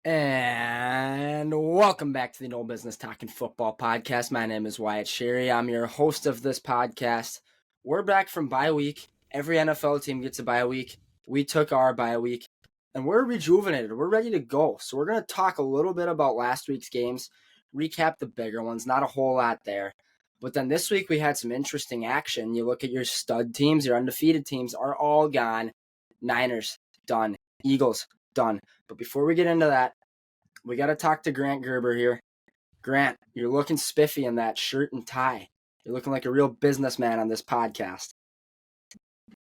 And welcome back to the No Business Talking Football podcast. My name is Wyatt Sherry. I'm your host of this podcast. We're back from bye week. Every NFL team gets a bye week. We took our bye week, and we're rejuvenated. We're ready to go. So we're going to talk a little bit about last week's games, recap the bigger ones, not a whole lot there. But then this week we had some interesting action. You look at your stud teams, your undefeated teams are all gone. Niners, done. Eagles, done. But before we get into that, we got to talk to Grant Gerber here. Grant, you're looking spiffy in that shirt and tie. You're looking like a real businessman on this podcast.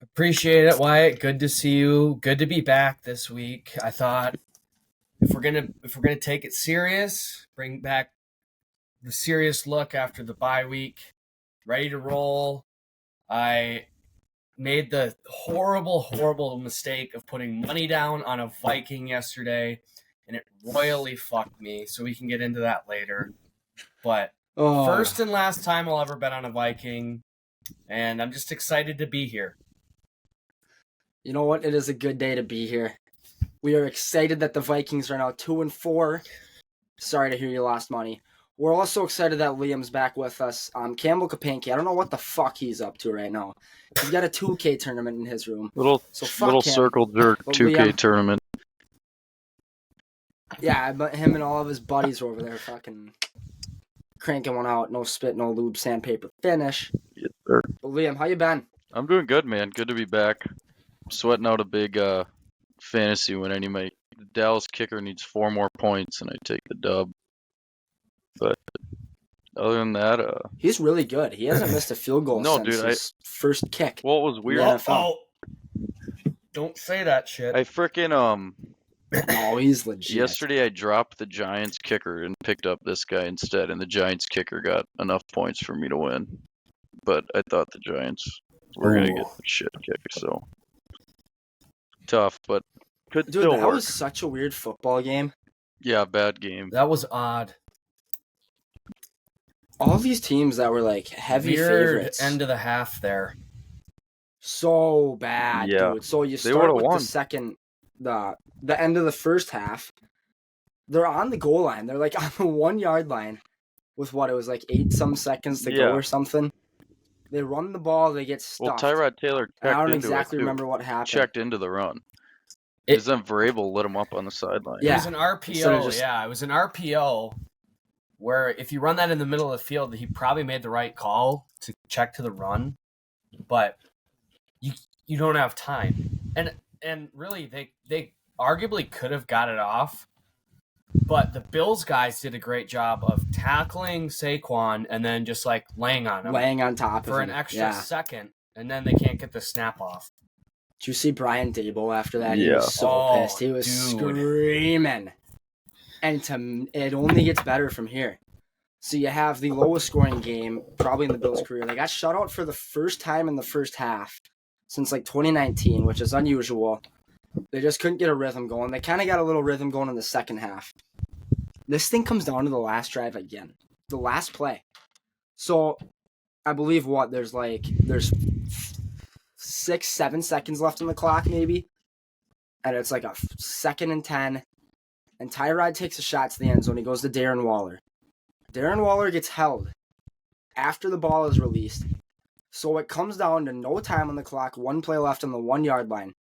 Appreciate it, Wyatt. Good to see you. Good to be back this week. I thought if we're gonna take it serious, bring back the serious look after the bye week, ready to roll. I made the horrible mistake of putting money down on a Viking yesterday, and it royally fucked me. So we can get into that later. But first and last time I'll ever bet on a Viking, and I'm just excited to be here. You know what? It is a good day to be here. We are excited that the Vikings are now 2-4. Sorry to hear you lost money. We're also excited that Liam's back with us. Campbell Kapanke, I don't know what the fuck he's up to right now. He's got a 2K tournament in his room. Little circle jerk 2K tournament. Yeah, but him and all of his buddies are over there fucking cranking one out. No spit, no lube, sandpaper finish. Yes, sir. But Liam, how you been? I'm doing good, man. Good to be back. Sweating out a big fantasy win. The Dallas kicker needs 4 more points, and I take the dub. But other than that, he's really good. He hasn't missed a field goal since his first kick. Well, it was weird. Don't say that shit. I freaking Oh, he's legit. Yesterday I dropped the Giants kicker and picked up this guy instead, and the Giants kicker got enough points for me to win. But I thought the Giants were gonna get the shit kicked, so tough, but could still work. That was such a weird football game. Yeah, bad game. That was odd. All these teams that were like heavy favorites. End of the half there. So bad, dude. So you start with the end of the first half. They're on the goal line. They're like on the 1 yard line with what it was like 8-some seconds to go or something. They run the ball. They get stuffed. Well, Tyrod Taylor checked I don't exactly remember what happened. Checked into the run. Because then Vrabel lit him up on the sideline. Yeah. It was an RPO. It was an RPO where if you run that in the middle of the field, he probably made the right call to check to the run. But you don't have time. And really, they arguably could have got it off. But the Bills guys did a great job of tackling Saquon and then just like laying on him. Laying on top of him. For an extra second. And then they can't get the snap off. Did you see Brian Dable after that? Yeah. He was so pissed. He was screaming. And it only gets better from here. So you have the lowest scoring game probably in the Bills' career. They got shut out for the first time in the first half since like 2019, which is unusual. They just couldn't get a rhythm going. They kind of got a little rhythm going in the second half. This thing comes down to the last drive again. The last play. So I believe there's 6-7 seconds left on the clock maybe. And it's like a 2nd and 10. And Tyrod takes a shot to the end zone. He goes to Darren Waller. Darren Waller gets held after the ball is released. So it comes down to no time on the clock, 1 play left on the 1 yard line.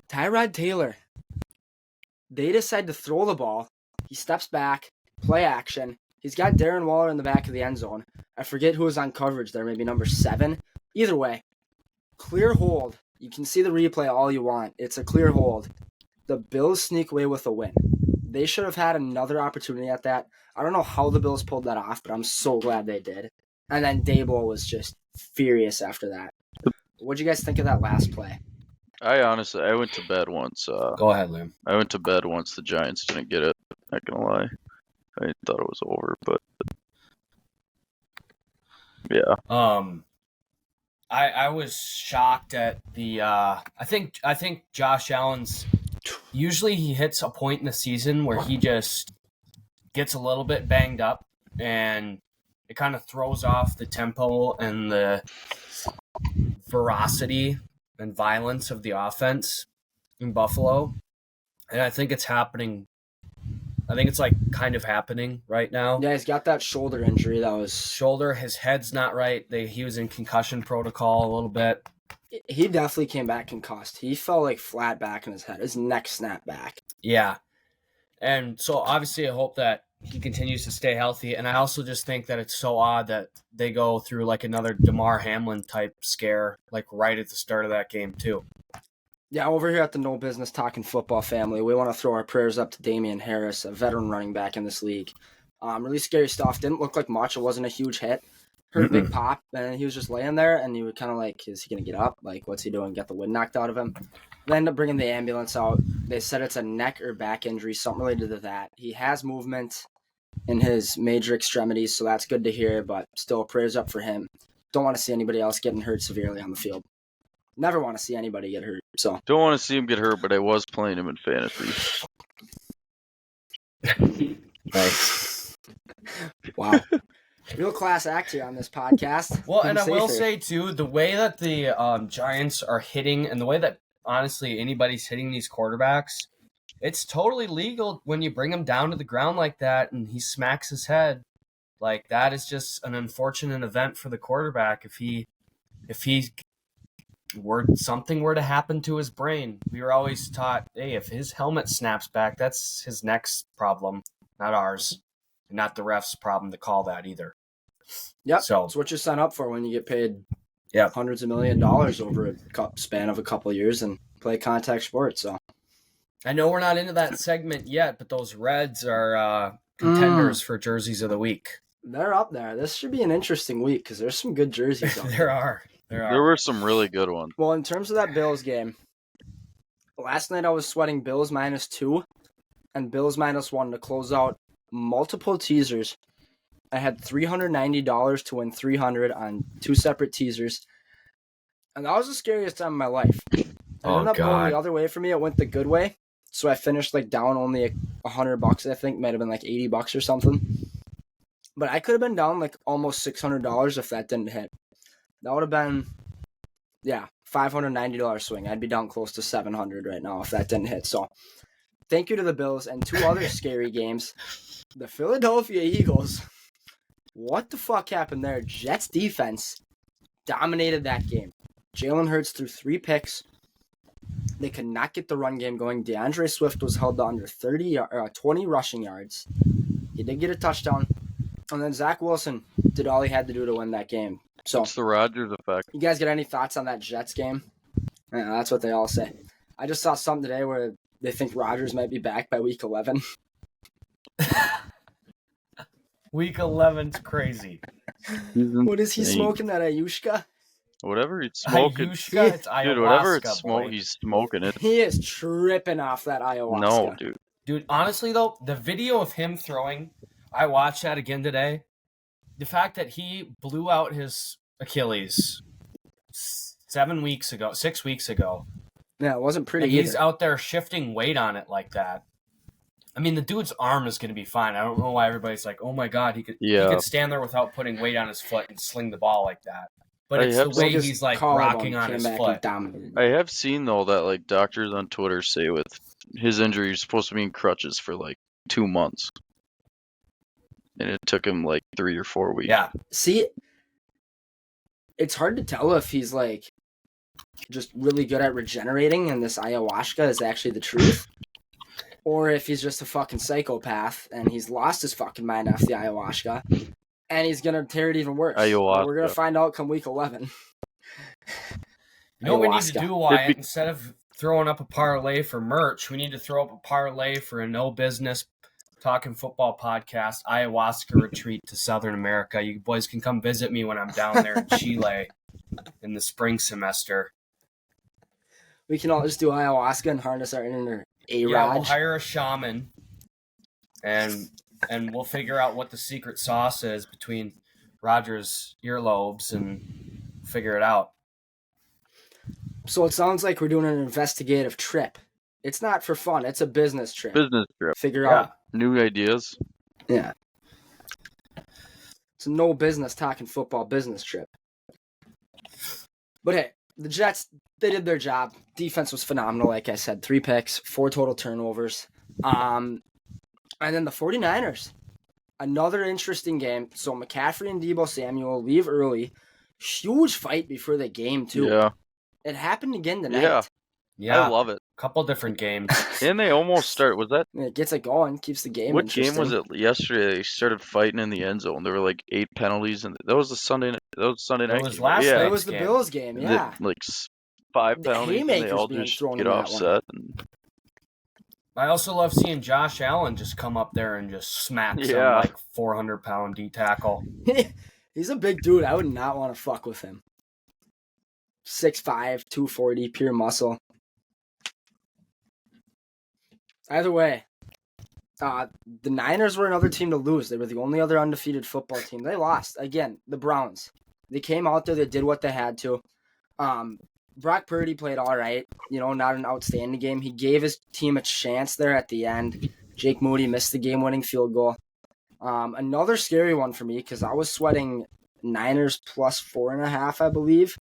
Tyrod Taylor, they decide to throw the ball. He steps back, play action. He's got Darren Waller in the back of the end zone. I forget who was on coverage there, maybe number 7. Either way, clear hold. You can see the replay all you want. It's a clear hold. The Bills sneak away with a win. They should have had another opportunity at that. I don't know how the Bills pulled that off, but I'm so glad they did. And then Dable was just furious after that. What'd you guys think of that last play? I went to bed once. Go ahead, Liam. I went to bed once the Giants didn't get it. Not gonna lie. I thought it was over, but yeah. I was shocked at the I think Josh Allen's usually he hits a point in the season where he just gets a little bit banged up and it kind of throws off the tempo and the ferocity and violence of the offense in Buffalo. And I think it's happening. I think it's like kind of happening right now. Yeah, he's got that shoulder injury that was... Shoulder, his head's not right. He was in concussion protocol a little bit. He definitely came back concussed. He fell like flat back in his head. His neck snapped back. Yeah. And so obviously I hope that he continues to stay healthy. And I also just think that it's so odd that they go through like another DeMar Hamlin type scare, like right at the start of that game too. Yeah, over here at the No Business Talking Football family, we want to throw our prayers up to Damian Harris, a veteran running back in this league. Really scary stuff. Didn't look like much. It wasn't a huge hit. Heard a big pop, and he was just laying there, and you were kind of like, is he going to get up? Like, what's he doing? Get the wind knocked out of him. They ended up bringing the ambulance out. They said it's a neck or back injury, something related to that. He has movement in his major extremities, so that's good to hear, but still prayers up for him. Don't want to see anybody else getting hurt severely on the field. Never want to see anybody get hurt. So Don't want to see him get hurt, but I was playing him in fantasy. Nice. Wow. Real class act here on this podcast. Well, and I will say, too, the way that the Giants are hitting and the way that, honestly, anybody's hitting these quarterbacks, it's totally legal when you bring him down to the ground like that and he smacks his head. Like, that is just an unfortunate event for the quarterback if something were to happen to his brain. We were always taught, hey, if his helmet snaps back, that's his next problem, not ours. Not the ref's problem to call that either. Yep, so it's what you sign up for when you get paid Yep. hundreds of $1 million over a span of a couple of years and play contact sports. So I know we're not into that segment yet, but those Reds are contenders for jerseys of the week. They're up there. This should be an interesting week because there's some good jerseys out There There were some really good ones. Well, in terms of that Bills game, last night I was sweating Bills -2 and Bills -1 to close out multiple teasers. I had $390 to win $300 on 2 separate teasers, and that was the scariest time of my life. It ended up going the other way for me. It went the good way, so I finished like down only $100. I think might have been like $80 or something. But I could have been down like almost $600 if that didn't hit. That would have been, $590 swing. I'd be down close to $700 right now if that didn't hit. So, thank you to the Bills and 2 other scary games. The Philadelphia Eagles. What the fuck happened there? Jets defense dominated that game. Jalen Hurts threw 3 picks. They could not get the run game going. DeAndre Swift was held to under 20 rushing yards. He did get a touchdown. And then Zach Wilson did all he had to do to win that game. So It's the Rodgers effect. you guys got any thoughts on that Jets game? Yeah, that's what they all say. I just saw something today where they think Rodgers might be back by week 11. Week 11's crazy. What is he smoking, that Ayushka? Whatever he's smoking. Ayushka, it's ayahuasca, Dude, whatever it's boy. he's smoking it. He is tripping off that ayahuasca. No, dude. Dude, honestly, though, the video of him throwing, I watched that again today. The fact that he blew out his Achilles 6 weeks ago. Yeah, it wasn't pretty And he's either. out there shifting weight on it like that. I mean, the dude's arm is going to be fine. I don't know why everybody's like, oh my God, he could stand there without putting weight on his foot and sling the ball like that. But it's the way he's like rocking on his foot. I have seen, though, that like doctors on Twitter say with his injury, he's supposed to be in crutches for like 2 months. And it took him like 3 or 4 weeks. Yeah. See, it's hard to tell if he's like just really good at regenerating and this ayahuasca is actually the truth. Or if he's just a fucking psychopath and he's lost his fucking mind after the ayahuasca and he's going to tear it even worse. Ayahuasca. We're going to find out come week 11. You know what we need to do, Wyatt? Instead of throwing up a parlay for merch, we need to throw up a parlay for a No Business Talking Football podcast ayahuasca retreat to Southern America. You boys can come visit me when I'm down there in Chile in the spring semester. We can all just do ayahuasca and harness our inner A-Rod. Yeah, we'll hire a shaman and we'll figure out what the secret sauce is between Rodgers' earlobes and figure it out. So it sounds like we're doing an investigative trip. It's not for fun. It's a business trip. Business trip. Figure out. New ideas. Yeah. It's a No Business Talking Football business trip. But hey, the Jets they did their job. Defense was phenomenal, like I said. 3 picks, 4 total turnovers. And then the 49ers, another interesting game. So McCaffrey and Deebo Samuel leave early. Huge fight before the game, too. Yeah. It happened again tonight. Yeah, I love it. couple different games. And they almost start. Was that It gets it going, keeps the game what interesting. game was it yesterday? They started fighting in the end zone. There were like 8 penalties, and that was the Sunday. That was Sunday night. was game. last yeah. night. It was the game. Bills game, yeah. Like 5 The penalties, and they haymakers all being just thrown get in that one. offset. And I also love seeing Josh Allen just come up there and just smack some Yeah. like 400-pound D tackle. He's a big dude. I would not want to fuck with him. 6'5", 240, pure muscle. Either way, the Niners were another team to lose. They were the only other undefeated football team. They lost. Again, the Browns. They came out there. They did what they had to. Brock Purdy played all right. Not an outstanding game. He gave his team a chance there at the end. Jake Moody missed the game-winning field goal. Another scary one for me because I was sweating Niners plus 4.5, I believe.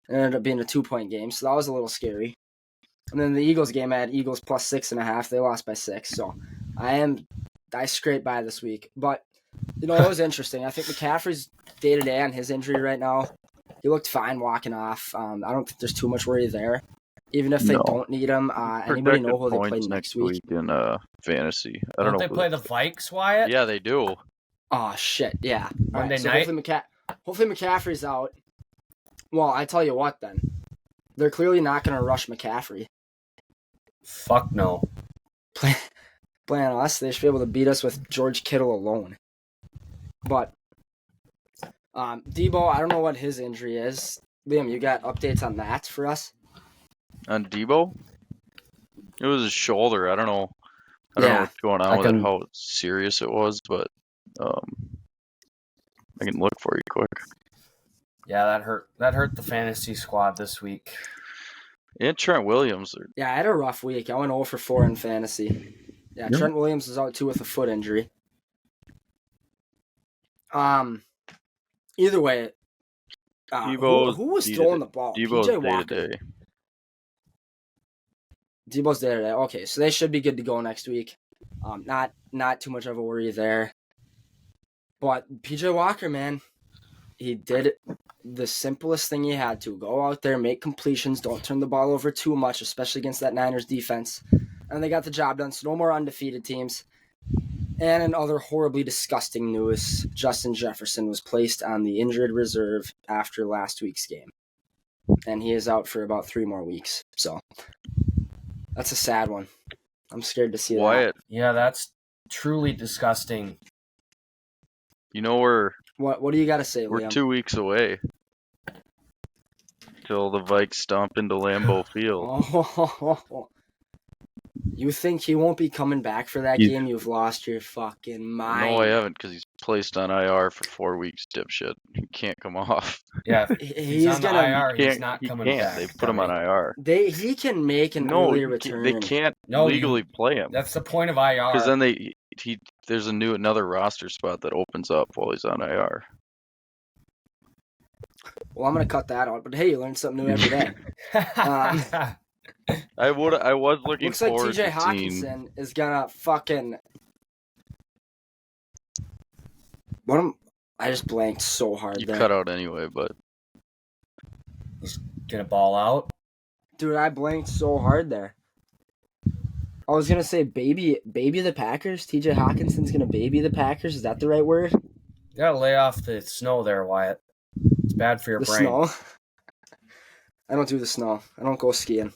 It ended up being a 2-point game, so that was a little scary. And then the Eagles game, I had Eagles plus 6.5. They lost by 6, so I scraped by this week. But, it was interesting. I think McCaffrey's day-to-day on his injury right now. He looked fine walking off. I don't think there's too much worry there. Even if they don't need him, anybody know who they play next week? in fantasy. I Don't don't know. they play the Vikes, Wyatt? Yeah, they do. Oh, shit, yeah. Monday so night? hopefully McCaffrey's out. Well, I tell you what then. They're clearly not going to rush McCaffrey. Fuck no. Play on us. They should be able to beat us with George Kittle alone. But Debo, I don't know what his injury is. Liam, you got updates on that for us? On Debo? It was his shoulder. I don't know. I don't know what's going on with it, how serious it was, but I can look for you quick. Yeah, that hurt. That hurt the fantasy squad this week. And Trent Williams. Yeah, I had a rough week. I went 0 for 4 in fantasy. Yeah, Trent Williams is out too with a foot injury. Either way, who was throwing the ball? Debo's PJ Walker. day-to-day. Debo's there today. Okay, so they should be good to go next week. Not too much of a worry there. But PJ Walker, man, he did the simplest thing he had to. Go out there, make completions, don't turn the ball over too much, especially against that Niners defense. And they got the job done, so no more undefeated teams. And in other horribly disgusting news, Justin Jefferson was placed on the injured reserve after last week's game. And he is out for about 3 more weeks. So that's a sad one. I'm scared to see Wyatt, that. Yeah, that's truly disgusting. What do you got to say, we're Liam? 2 weeks away till the Vikes stomp into Lambeau Field. Oh, you think he won't be coming back for that game? You've lost your fucking mind. No, I haven't, because he's placed on IR for 4 weeks, dipshit. He can't come off. Yeah, he's on gonna. the IR. He's not he coming can't. back. They put him on IR. He can make an early return. They can't No, legally play him. That's the point of IR. Because then there's another roster spot that opens up while he's on IR. Well, I'm gonna cut that out. But hey, you learn something new every day. I was looking Looks like forward TJ to Hawkinson is gonna fucking. I just blanked so hard You there. cut out anyway, but He's gonna ball out. Dude, I blanked so hard there. I was gonna say baby the Packers. TJ Hawkinson's gonna baby the Packers. Is that the right word? You gotta lay off the snow there, Wyatt. It's bad for your The brain. snow. I don't do the snow. I don't go skiing.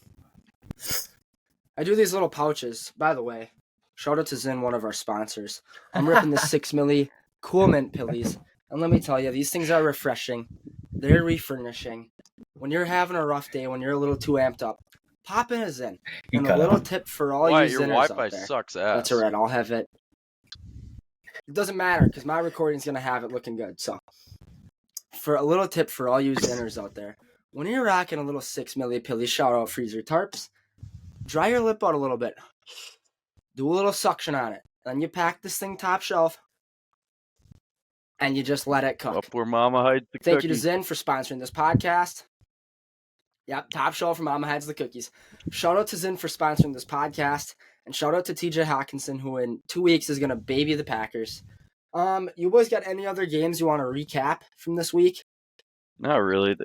I do these little pouches. By the way, shout out to Zyn, one of our sponsors. I'm ripping the 6 milli Cool Mint Pillies. And let me tell you, these things are refreshing. They're refurnishing. When you're having a rough day, when you're a little too amped up, pop in a Zyn. And a little tip for all why you your Zynners Wi-Fi out there. sucks ass. That's all right. I'll have it. It doesn't matter because my recording's going to have it looking good. So, for a little tip for all you Zynners out there, when you're rocking a little 6 milli Pilly, shout out Freezer Tarps, dry your lip out a little bit. Do a little suction on it. Then you pack this thing top shelf. And you just let it cook. Up where Mama hides the Thank cookie. you to Zyn for sponsoring this podcast. Yep, top shelf from Mama Hides the Cookies. Shout out to Zinn for sponsoring this podcast, and shout out to TJ Hawkinson, who in 2 weeks is going to baby the Packers. You boys got any other games you want to recap from this week? Not really.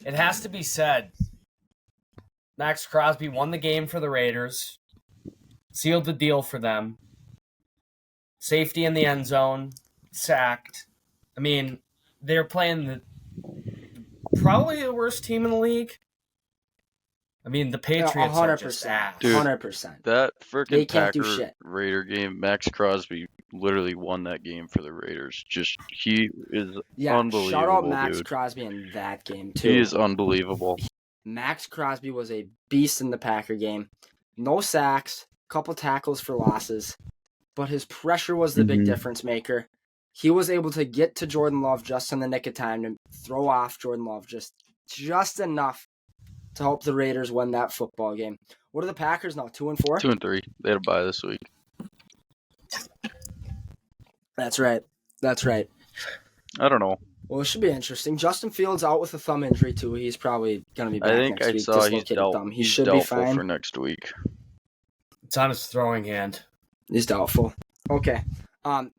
It has to be said, Max Crosby won the game for the Raiders, sealed the deal for them, safety in the end zone, sacked. I mean, they're playing probably the worst team in the league. I mean, the Patriots are just ass. Dude, 100%. That freaking Packer Raider game, Max Crosby literally won that game for the Raiders. He is unbelievable. Shout out Max dude. Crosby in that game, too. He is unbelievable. Max Crosby was a beast in the Packer game. No sacks, couple tackles for losses, but his pressure was the big difference maker. He was able to get to Jordan Love just in the nick of time to throw off Jordan Love just enough to help the Raiders win that football game. What are the Packers now, 2-4? 2-3. They had a bye this week. That's right. I don't know. Well, it should be interesting. Justin Fields out with a thumb injury, too. He's probably going to be back I think next I week. saw He he's should be doubtful fine. for next week. It's on his throwing hand. He's doubtful. Okay.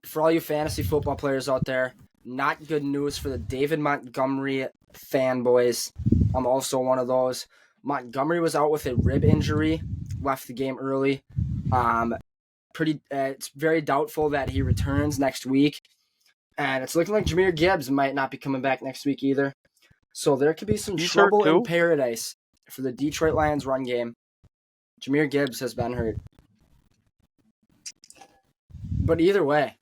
For all you fantasy football players out there, not good news for the David Montgomery fanboys. I'm also one of those. Montgomery was out with a rib injury, left the game early. It's very doubtful that he returns next week. And it's looking like Jahmyr Gibbs might not be coming back next week either. So there could be some trouble in paradise for the Detroit Lions run game. Jahmyr Gibbs has been hurt. But either way,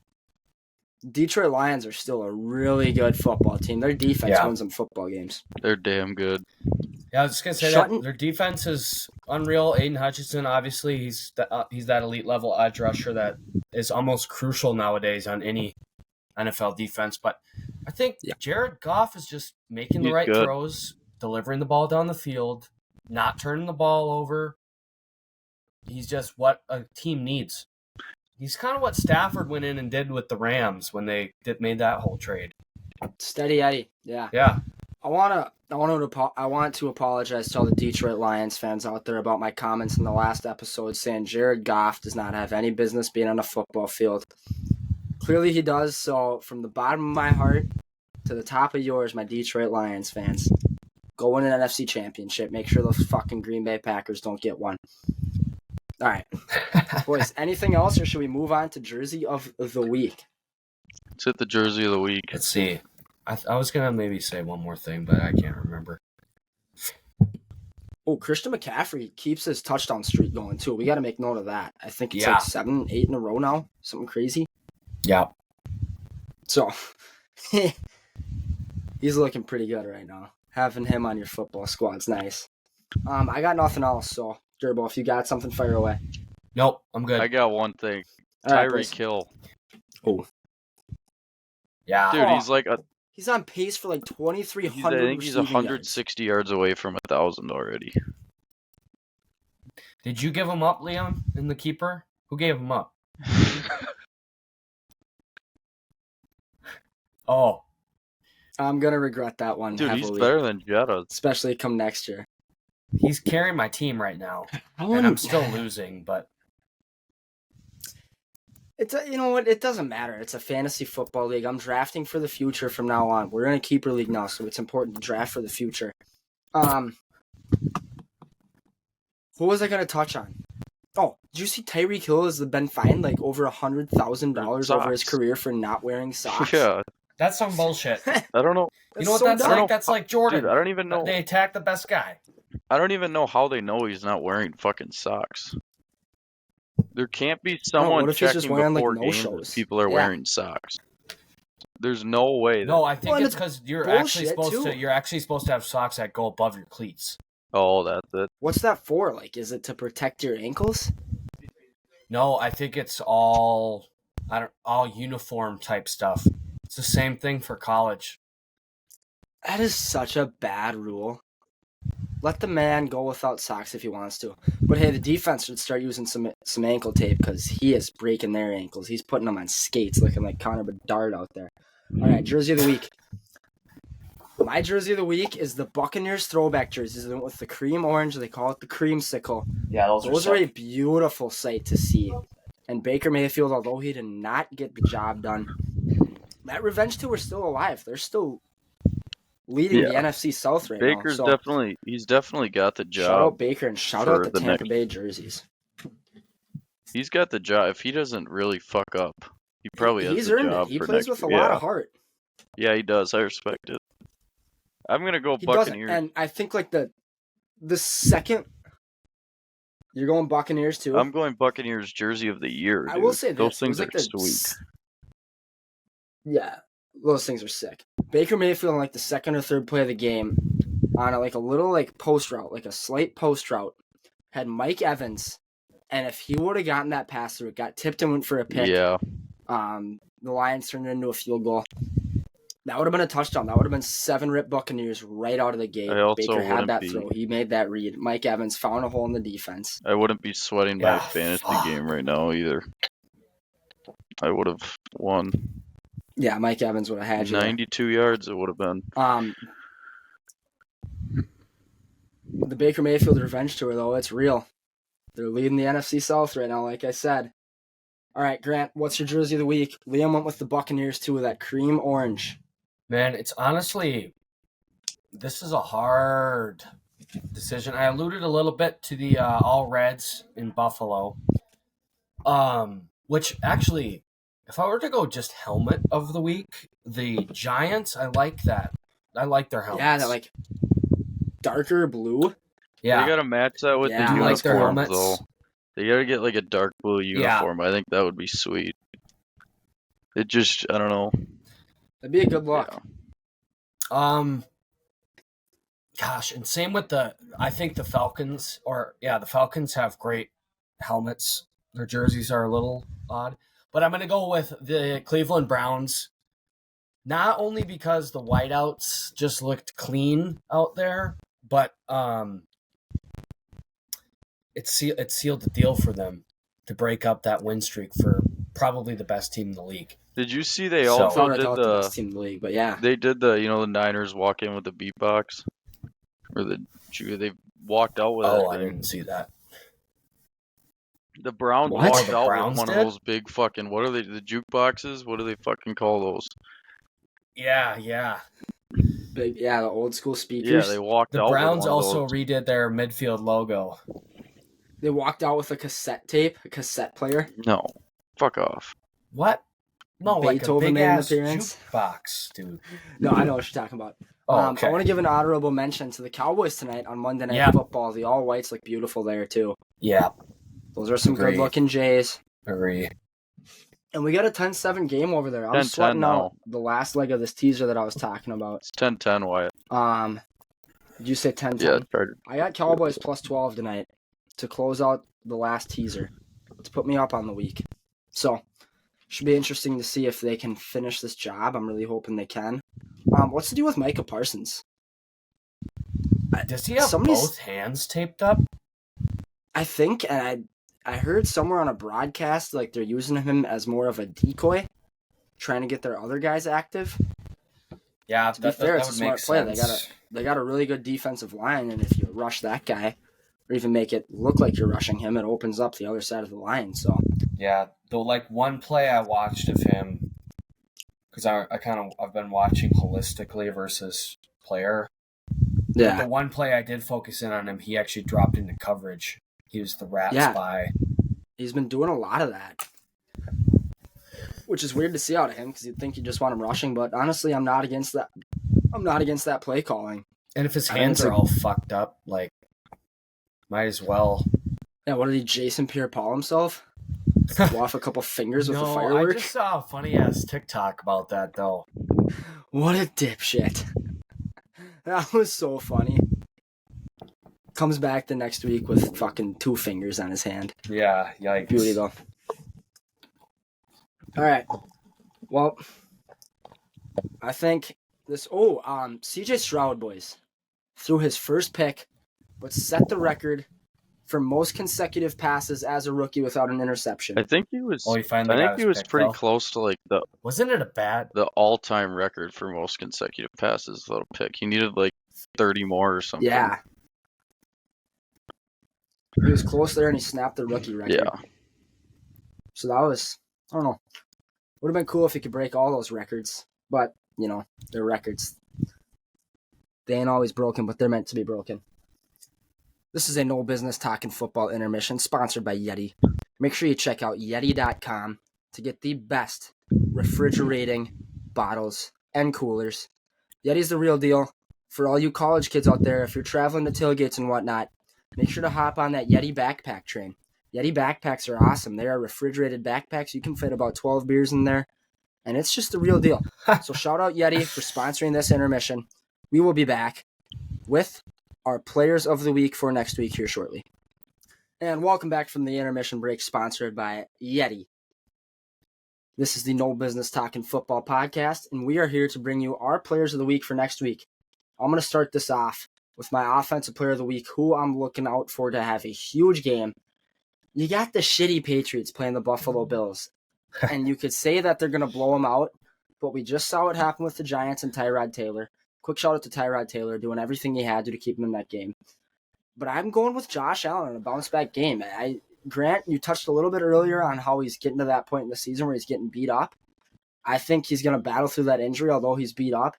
Detroit Lions are still a really good football team. Their defense wins them football games. They're damn good. Yeah, I was just going to say that their defense is unreal. Aiden Hutchinson, obviously, he's that elite level edge rusher that is almost crucial nowadays on any NFL defense. But I think Jared Goff is just making the right throws, delivering the ball down the field, not turning the ball over. He's just what a team needs. He's kind of what Stafford went in and did with the Rams when they made that whole trade. Steady Eddie, yeah. Yeah. I want to apologize to all the Detroit Lions fans out there about my comments in the last episode saying Jared Goff does not have any business being on a football field. Clearly he does, so from the bottom of my heart to the top of yours, my Detroit Lions fans, go win an NFC championship. Make sure those fucking Green Bay Packers don't get one. All right. Boys, anything else, or should we move on to Jersey of the Week? Let's hit the Jersey of the Week. Let's see. I was going to maybe say one more thing, but I can't remember. Oh, Christian McCaffrey keeps his touchdown streak going, too. We got to make note of that. I think it's like 7, 8 in a row now. Something crazy. Yeah. So, he's looking pretty good right now. Having him on your football squad's nice. I got nothing else, so Gerbo, if you got something, fire away. Nope, I'm good. I got one thing. Tyreek Hill. Oh. Yeah. Dude, he's on pace for like 2,300 I think he's 160 yards away from 1,000 already. Did you give him up, Leon, in the keeper? Who gave him up? Oh. I'm going to regret that one Dude, heavily. He's better than Jetta. Especially come next year. He's carrying my team right now. And I'm still losing, but... You know what? It doesn't matter. It's a fantasy football league. I'm drafting for the future from now on. We're in a keeper league now, so it's important to draft for the future. Who was I going to touch on? Oh, did you see Tyreek Hill has been fined like over $100,000 over his career for not wearing socks? Yeah. That's some bullshit. I don't know. You know what that's like? That's like Jordan. Dude, I don't even know. They attack the best guy. I don't even know how they know he's not wearing fucking socks. There can't be someone checking before games if people are wearing socks. There's no way. No, I think it's because you're actually supposed to have socks that go above your cleats. Oh, that's it. What's that for? Like, is it to protect your ankles? No, I think it's all uniform type stuff. It's the same thing for college. That is such a bad rule. Let the man go without socks if he wants to. But hey, the defense should start using some ankle tape because he is breaking their ankles. He's putting them on skates looking like Connor Bedard out there. All right, Jersey of the Week. My jersey of the week is the Buccaneers throwback jerseys. They went with the cream orange. They call it the creamsicle. Yeah, Those are a beautiful sight to see. And Baker Mayfield, although he did not get the job done, that revenge tour is still alive. They're still leading the NFC South right Baker's now. So he's definitely got the job. shout out Baker and shout out the Tampa Bay jerseys. He's got the job. If he doesn't really fuck up, he probably has He's the earned job it. He for plays next with year. a lot of heart. Yeah, he does. I respect it. I'm gonna go He Buccaneers. doesn't. And I think like the second you're going Buccaneers too. I'm going Buccaneers jersey of the year. Dude. I will say this. Those things like are sweet. Yeah, those things are sick. Baker Mayfield on like the second or third play of the game on a little post route, like a slight post route, had Mike Evans, and if he would have gotten that pass through, it got tipped and went for a pick. Yeah. The Lions turned it into a field goal. That would have been a touchdown. That would have been 7 rip Buccaneers right out of the gate. Baker had that throw. He made that read. Mike Evans found a hole in the defense. I wouldn't be sweating by a fantasy game right now either. I would have won. Yeah, Mike Evans would have had you 92 yards it would have been. The Baker Mayfield revenge tour, though, it's real. They're leading the NFC South right now, like I said. All right, Grant, what's your jersey of the week? Liam went with the Buccaneers, too, with that cream orange. Man, it's honestly, this is a hard decision. I alluded a little bit to the All Reds in Buffalo, which actually, if I were to go just helmet of the week, the Giants, I like that. I like their helmets. Yeah, that darker blue. Yeah, they gotta match that with the uniforms, like their helmets. though. They gotta get a dark blue uniform. I think that would be sweet. It just, I don't know. That'd be a good look. Yeah. Gosh, and same with I think the Falcons, the Falcons have great helmets. Their jerseys are a little odd. But I'm going to go with the Cleveland Browns, not only because the whiteouts just looked clean out there, but it sealed the deal for them to break up that win streak for probably the best team in the league. Did you see they also did the best team in the league? But yeah, they did the the Niners walk in with the beatbox, or they walked out with it. Oh, I didn't see that. The Browns walked out with one of those big fucking, what are they, the jukeboxes? What do they fucking call those? Yeah. The old school speakers. Yeah, they walked out with one of those. The Browns also those. redid their midfield logo. They walked out with a cassette player. No, fuck off. What? No, Beethoven like a big-ass appearance. Jukebox, dude. No, I know what you're talking about. Okay. I want to give an honorable mention to the Cowboys tonight on Monday Night Football. The all whites look beautiful there too. Yeah. Those are some good-looking Jays. Agree. And we got a 10-7 game over there. I'm sweating out the last leg of this teaser that I was talking about. It's 10-10, Wyatt. Did you say 10-10? Yeah, I got Cowboys plus 12 tonight to close out the last teaser to put me up on the week. So, should be interesting to see if they can finish this job. I'm really hoping they can. What's the deal with Micah Parsons? Does he have both hands taped up? I think, and I heard somewhere on a broadcast like they're using him as more of a decoy, trying to get their other guys active. Yeah, to be fair, it's a smart play. They got a really good defensive line, and if you rush that guy, or even make it look like you're rushing him, it opens up the other side of the line. So yeah, though, one play I watched of him, because I've been watching holistically versus player. Yeah, but the one play I did focus in on him, he actually dropped into coverage. He was the rat spy. He's been doing a lot of that, which is weird to see out of him because you'd think you just want him rushing. But honestly, I'm not against that. I'm not against that play calling. And if his hands are all fucked up, might as well. Yeah, what did he Jason Pierre-Paul himself? Blow off a couple fingers with a firework? I just saw a funny-ass TikTok about that, though. What a dipshit. That was so funny. Comes back the next week with fucking 2 fingers on his hand. Yeah, yikes. Beauty, though. All right. Well, I think this... CJ Stroud, boys, threw his first pick, but set the record for most consecutive passes as a rookie without an interception. I think he was. He finally I got think his he was pick, pretty though. close to like Wasn't it a bad? the all-time record for most consecutive passes without a pick. He needed like 30 more or something. Yeah. He was close there, and he snapped the rookie record. Yeah. So that was, I don't know. Would have been cool if he could break all those records. But, they're records. They ain't always broken, but they're meant to be broken. This is a No Business Talking Football intermission sponsored by Yeti. Make sure you check out Yeti.com to get the best refrigerating bottles and coolers. Yeti's the real deal. For all you college kids out there, if you're traveling to tailgates and whatnot, make sure to hop on that Yeti backpack train. Yeti backpacks are awesome. They are refrigerated backpacks. You can fit about 12 beers in there, and it's just the real deal. So shout out Yeti for sponsoring this intermission. We will be back with our players of the week for next week here shortly. And welcome back from the intermission break, sponsored by Yeti. This is the No Business Talking Football podcast, and we are here to bring you our players of the week for next week. I'm going to start this off with my offensive player of the week, who I'm looking out for to have a huge game. You got the shitty Patriots playing the Buffalo Bills, and you could say that they're going to blow them out, but we just saw what happened with the Giants and Tyrod Taylor. Quick shout out to Tyrod Taylor doing everything he had to keep him in that game. But I'm going with Josh Allen in a bounce-back game. Grant, you touched a little bit earlier on how he's getting to that point in the season where he's getting beat up. I think he's going to battle through that injury, although he's beat up.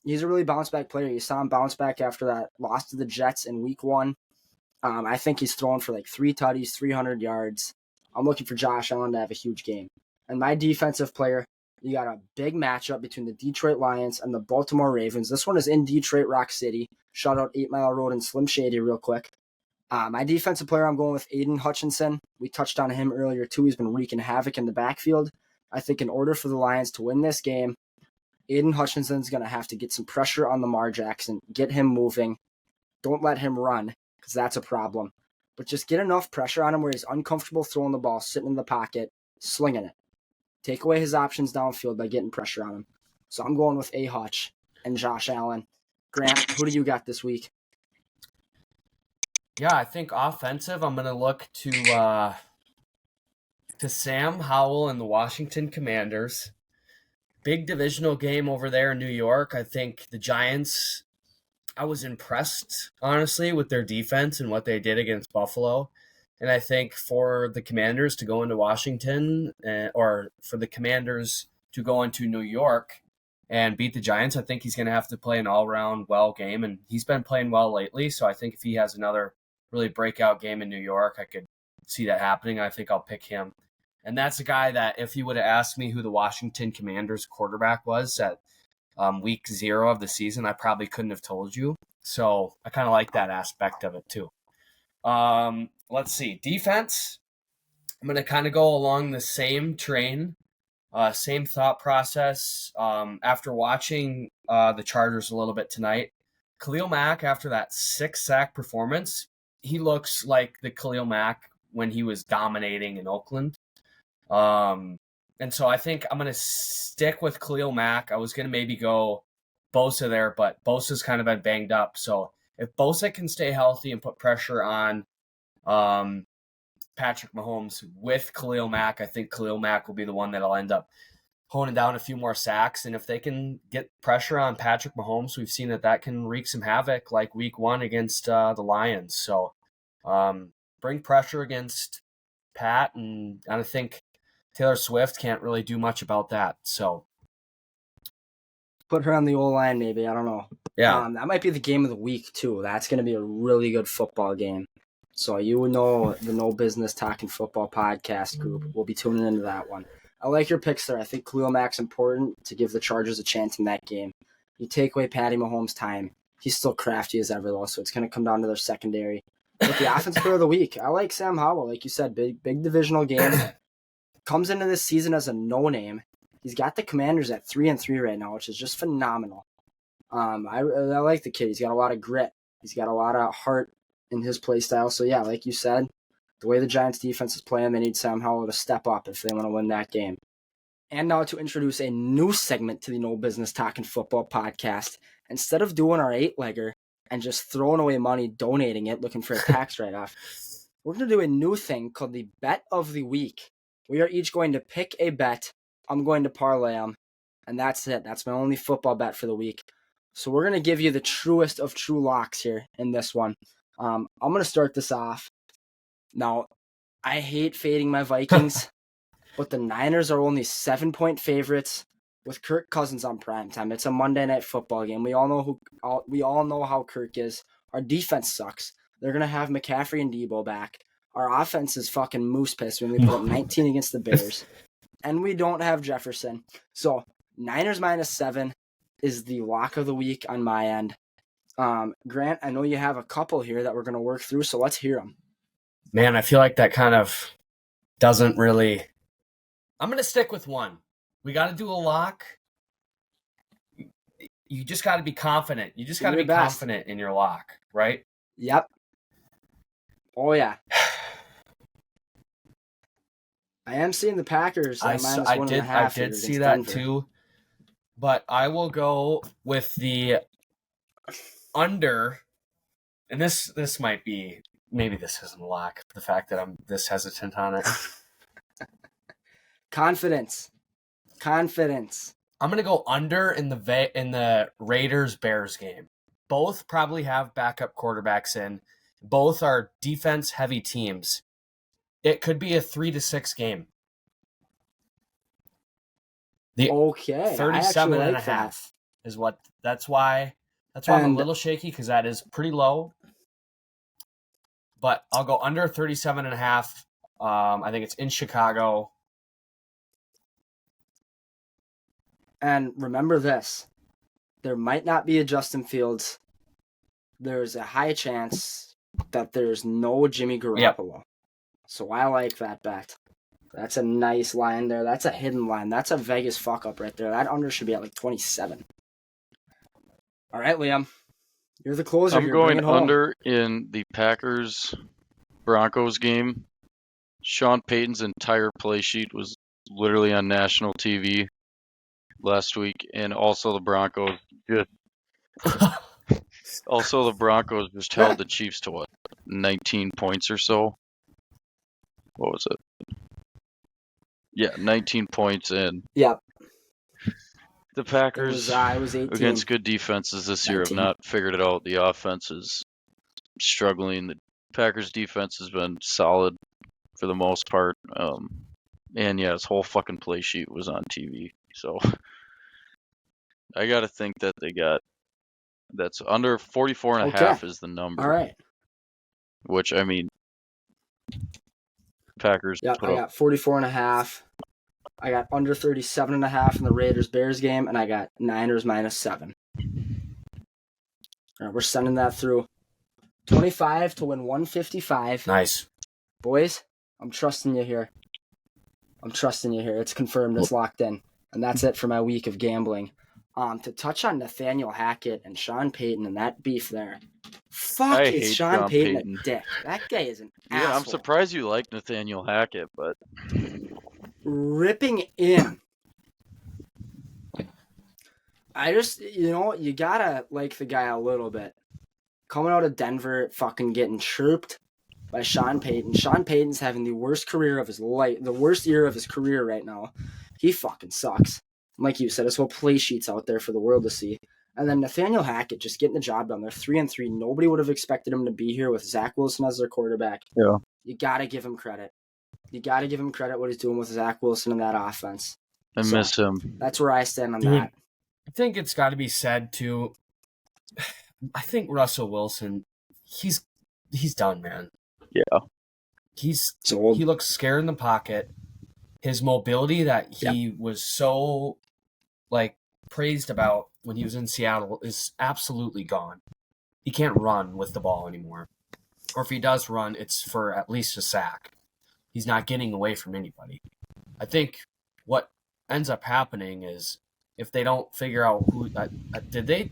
He's a really bounce-back player. You saw him bounce back after that loss to the Jets in week 1. I think he's throwing for like 3 tutties, 300 yards. I'm looking for Josh Allen to have a huge game. And my defensive player, you got a big matchup between the Detroit Lions and the Baltimore Ravens. This one is in Detroit, Rock City. Shout out 8 Mile Road and Slim Shady real quick. My defensive player, I'm going with Aiden Hutchinson. We touched on him earlier too. He's been wreaking havoc in the backfield. I think in order for the Lions to win this game, Aiden Hutchinson's going to have to get some pressure on Lamar Jackson, get him moving. Don't let him run, because that's a problem. But just get enough pressure on him where he's uncomfortable throwing the ball, sitting in the pocket, slinging it. Take away his options downfield by getting pressure on him. So I'm going with A. Hutch and Josh Allen. Grant, who do you got this week? Yeah, I think offensive, I'm going to look to Sam Howell and the Washington Commanders. Big divisional game over there in New York. I think the Giants, I was impressed, honestly, with their defense and what they did against Buffalo. And I think for the Commanders to go into Washington, or for the Commanders to go into New York and beat the Giants, I think he's going to have to play an all-around well game. And he's been playing well lately, so I think if he has another really breakout game in New York, I could see that happening. I think I'll pick him. And that's a guy that if you would have asked me who the Washington Commanders quarterback was at week 0 of the season, I probably couldn't have told you. So I kind of like that aspect of it too. Let's see. Defense, I'm going to kind of go along the same train, same thought process. After watching the Chargers a little bit tonight, Khalil Mack, after that 6-sack performance, he looks like the Khalil Mack when he was dominating in Oakland. And so I think I'm going to stick with Khalil Mack. I was going to maybe go Bosa there, but Bosa's kind of been banged up. So if Bosa can stay healthy and put pressure on Patrick Mahomes with Khalil Mack, I think Khalil Mack will be the one that'll end up honing down a few more sacks. And if they can get pressure on Patrick Mahomes, we've seen that can wreak some havoc like week 1 against the Lions. So bring pressure against Pat, and I think Taylor Swift can't really do much about that. So put her on the O-line maybe. I don't know. Yeah. That might be the game of the week too. That's going to be a really good football game. So you know the No Business Talking Football podcast group will be tuning into that one. I like your picks there. I think Khalil Mack's important to give the Chargers a chance in that game. You take away Patty Mahomes' time. He's still crafty as ever, though, so it's going to come down to their secondary. But the offensive player of the week, I like Sam Howell. Like you said, big divisional game. Comes into this season as a no-name. He's got the Commanders at 3-3 right now, which is just phenomenal. I like the kid. He's got a lot of grit. He's got a lot of heart in his play style. So, yeah, like you said, the way the Giants defense is playing, they need Sam Howell to step up if they want to win that game. And now to introduce a new segment to the No Business Talking Football podcast. Instead of doing our 8-legger and just throwing away money, donating it, looking for a tax write-off, we're going to do a new thing called the Bet of the Week. We are each going to pick a bet. I'm going to parlay them, and that's it. That's my only football bet for the week. So we're going to give you the truest of true locks here in this one. I'm going to start this off. Now, I hate fading my Vikings, but the Niners are only 7-point favorites with Kirk Cousins on primetime. It's a Monday Night Football game. We all know how Kirk is. Our defense sucks. They're going to have McCaffrey and Debo back. Our offense is fucking moose piss when we put up 19 against the Bears. And we don't have Jefferson. So, Niners -7 is the lock of the week on my end. Grant, I know you have a couple here that we're going to work through, so let's hear them. Man, I feel like that kind of doesn't really... I'm going to stick with one. We got to do a lock. You just got to be confident. You just got to be confident in your lock, right? Yep. Oh, yeah. I am seeing the Packers. I did see that Denver. too. But I will go with the under. And this might be, maybe this isn't a lock, the fact that I'm this hesitant on it. Confidence. I'm going to go under in the Raiders-Bears game. Both probably have backup quarterbacks in. Both are defense-heavy teams. It could be a 3-6 game. Okay. 37 and a half is what. That's why I'm a little shaky, because that is pretty low. But I'll go under 37 and a half. I think it's in Chicago. And remember this, there might not be a Justin Fields. There's a high chance that there's no Jimmy Garoppolo. Yep. So I like that bet. That's a nice line there. That's a hidden line. That's a Vegas fuck up right there. That under should be at like 27. All right, Liam. You're the closer. I'm going under in the Packers-Broncos game. Sean Payton's entire play sheet was literally on national TV last week, and also the Broncos just held the Chiefs to 19 points or so. What was it? Yeah, 19 points, and yep. The Packers it was 18. Against good defenses this year have not figured it out. The offense is struggling. The Packers defense has been solid for the most part. And yeah, his whole fucking play sheet was on TV. So I got to think that that's under 44 and a half is the number. All right. Which, I mean, Packers I got 44 and a half. I got under 37 and a half in the Raiders-Bears game, and I got Niners -7. All right, we're sending that through. 25 to win 155. Nice. Boys, I'm trusting you here. It's confirmed. It's locked in. And that's it for my week of gambling. To touch on Nathaniel Hackett and Sean Payton and that beef there. Fuck, is Sean Payton a dick. That guy is an asshole. Yeah, I'm surprised you like Nathaniel Hackett, but... Ripping in. I just, you gotta like the guy a little bit. Coming out of Denver, fucking getting chirped by Sean Payton. Sean Payton's having the worst career of his life, the worst year of his career right now. He fucking sucks. Like you said, his whole play sheet's out there for the world to see. And then Nathaniel Hackett just getting the job done. They're 3-3. Nobody would have expected him to be here with Zach Wilson as their quarterback. Yeah. You gotta give him credit. What he's doing with Zach Wilson and that offense. I miss him. That's where I stand on that. I think it's got to be said, too. I think Russell Wilson, he's done, man. Yeah. He looks scared in the pocket. His mobility that he was so, praised about when he was in Seattle is absolutely gone. He can't run with the ball anymore. Or if he does run, it's for at least a sack. He's not getting away from anybody. I think what ends up happening is if they don't figure out who did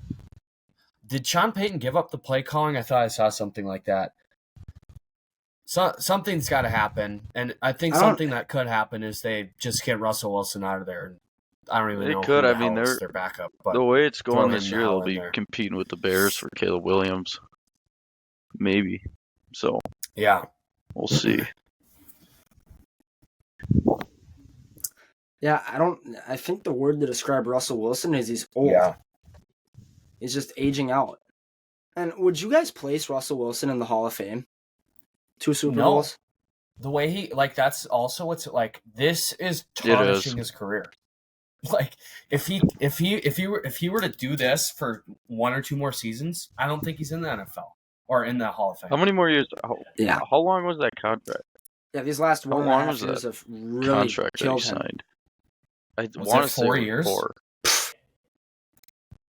Sean Payton give up the play calling? I thought I saw something like that. So something's got to happen, and I think something that could happen is they just get Russell Wilson out of there. I don't even know who the hell is their backup. But the way it's going this year, they'll be competing with the Bears for Caleb Williams, maybe. So yeah. We'll see. Yeah, I think the word to describe Russell Wilson is he's old. Yeah. He's just aging out. And would you guys place Russell Wilson in the Hall of Fame? 2 Super No. Bowls? The way he that's also what's this is It tarnishing is. his career. If he were to do this for 1 or 2 more seasons, I don't think he's in the NFL or in the Hall of Fame. How many more years? Yeah. How long was that contract? Yeah, these last How 1.5 long was years that have really contract that he killed him. signed? I Was want it to say 4 it was years? 4.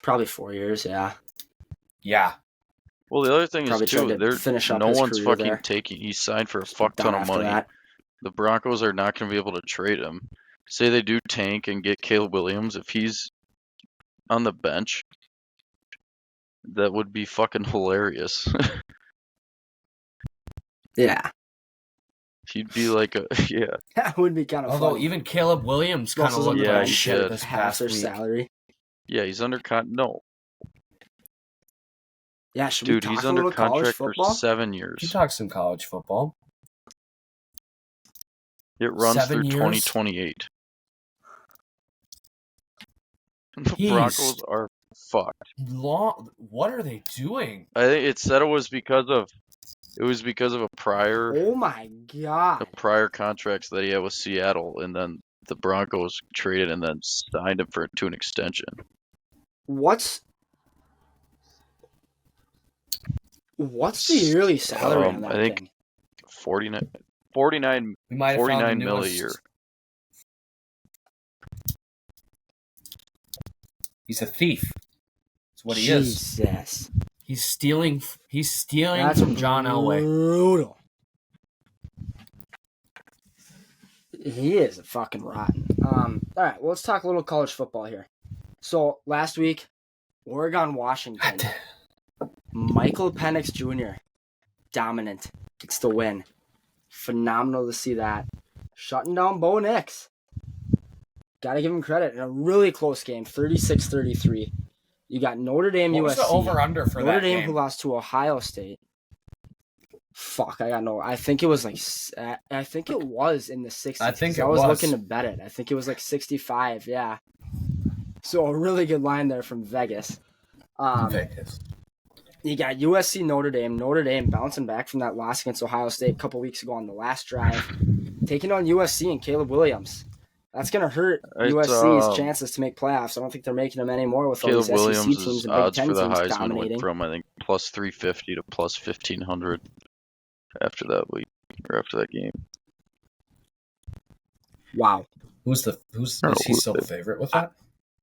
Probably 4 years, yeah. Yeah. Well, the other thing Probably is too, tried to finish up no his one's career fucking there. taking. He signed for a Just fuck done ton of after money. that. The Broncos are not going to be able to trade him. Say they do tank and get Caleb Williams, if he's on the bench, that would be fucking hilarious. Yeah. He'd be like a yeah. That would be kind of Although funny. even Caleb Williams kind of Russell's looked on the Yeah, like he bench, shit did. this half past their week. salary. Yeah, he's under no. Yeah, should Dude, we talk he's a under little college contract football? for 7 You years. talk some college football. It runs 7 through years? 2028. The Jeez. Broncos are fucked. What are they doing? I think it said it was because of a Oh my god. prior contracts that he had with Seattle, and then the Broncos traded and then signed him to an extension. What's the yearly salary on that I think thing? 49 We might have found the 49 mil a newest. year. He's a thief. That's what he is. Jesus. He's stealing. That's from John Elway. brutal. He is fucking rotten. All right, well, let's talk a little college football here. So last week, Oregon, Washington. Michael Penix Jr. dominant, gets the win. Phenomenal to see that. Shutting down Bo Nix. Got to give him credit in a really close game, 36-33. You got Notre Dame, What USC. was the over/under for Notre that Dame game? who lost to Ohio State. Fuck, I got no. I think it was I think it was in the 60s. I think I it was was. looking to bet it. I think it was like 65. Yeah. So a really good line there from Vegas. Vegas. You got USC, Notre Dame. Notre Dame bouncing back from that loss against Ohio State a couple weeks ago on the last drive, taking on USC and Caleb Williams. That's gonna hurt USC's chances to make playoffs. I don't think they're making them anymore with all Caleb these SEC Williams' teams and Big odds Ten for the teams Heisman dominating. went from, I think, plus 350 to plus 1500 after that week or after that game. Wow. Is he still the favorite with that?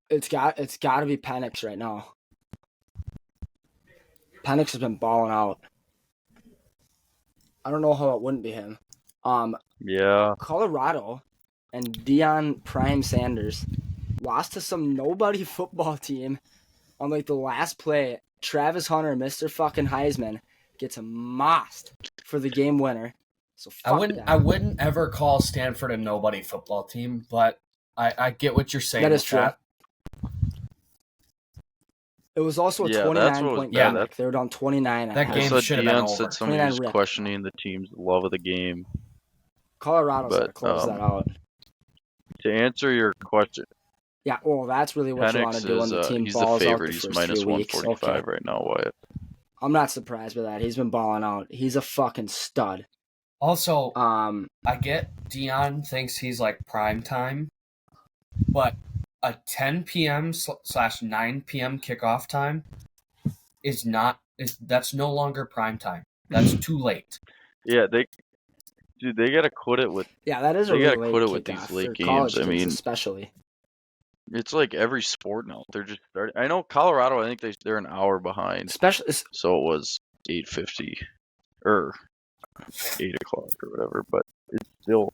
It's got to be Penix right now. Penix has been balling out. I don't know how it wouldn't be him. Yeah. Colorado and Deion Prime Sanders lost to some nobody football team on like the last play. Travis Hunter, Mr. fucking Heisman, gets mossed for the game winner. So I wouldn't ever call Stanford a nobody football team, but I get what you're saying. That is true. It was also a 29-point game. They were down 29. That game should have been over. Said somebody was questioning the team's love of the game. Colorado's got to close that out. To answer your question, yeah, well, that's really what you want to do when the team he's balls the favorite. out the He's first minus 3 weeks. 145 right now, Wyatt. I'm not surprised by that. He's been balling out. He's a fucking stud. Also, I get Deion thinks he's like prime time, but a 10 p.m. / 9 p.m. kickoff time that's no longer prime time. That's too late. Yeah, they gotta quit it with. Yeah, that is. They gotta quit it with these late games. I mean, especially. It's like every sport now. They're just starting. I know Colorado. I think they're an hour behind. Especially. So it was 8:50 or 8 o'clock or whatever, but it's still.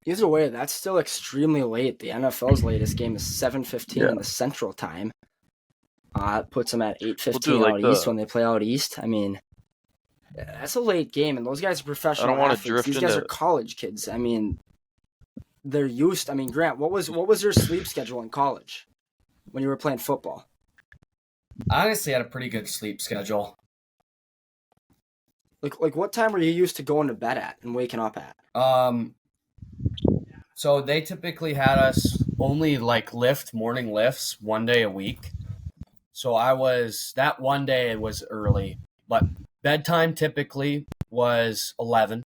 Either way, that's still extremely late. The NFL's latest game is 7:15 in the Central Time. It puts them at 8:15 out east when they play out east. I mean, that's a late game, and those guys are professional athletes. These guys are college kids. I mean, they're used. I mean, Grant, what was your sleep schedule in college when you were playing football? I honestly had a pretty good sleep schedule. Like what time are you used to going to bed at and waking up at? So they typically had us only like morning lifts 1 day a week. So that one day it was early, but bedtime typically was 11